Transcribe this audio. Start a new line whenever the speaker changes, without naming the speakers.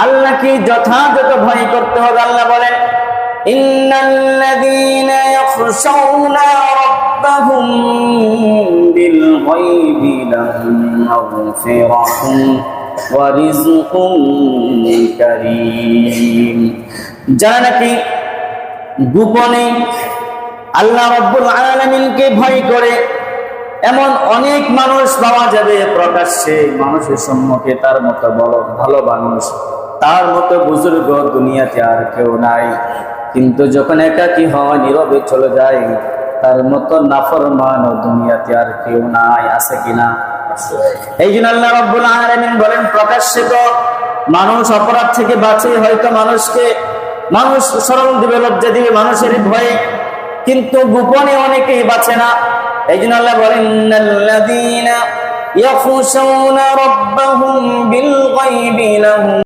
আল্লাহকে যথাযথ ভয় করতে হবে। আল্লাহ বলেন, ইন্নাল্লাযীনা ইয়াখশাউনা রাব্বাহুম বিল গায়বি লাহুম মাগফিরাতুন ওয়া রিজকুন কারীম। যারা নাকি গোপনে আল্লাহ রাব্বুল আলামিনকে ভয় করে, এমন অনেক মানুষ পাওয়া যাবে। প্রকাশ্যে মানুষের সম্মুখে তার মতো ভালো মানুষ, তার মতো বুজুর্গ দুনিয়াতে আর কেউ নাই। কিন্তু যখন একাকী হয়, নীরবে চলে যায়, তার মতো নাফরমান দুনিয়াতে আর কেউ নাই। আছে কিনা? এই জন্য আল্লাহ রাব্বুল আলামিন বলেন, প্রকাশ্যে তো মানুষ অপরাধ থেকে বাঁচে, হয়তো মানুষ শরম দিবে, লজ্জা দিবে মানুষের ভয়ে, কিন্তু গোপনে অনেকেই বাঁচে না। এই জন্য আল্লাহ বলেন, ইন্নাল্লাযীনা ইয়াখশাউনা রাব্বাহুম বিল গায়বি লাহুম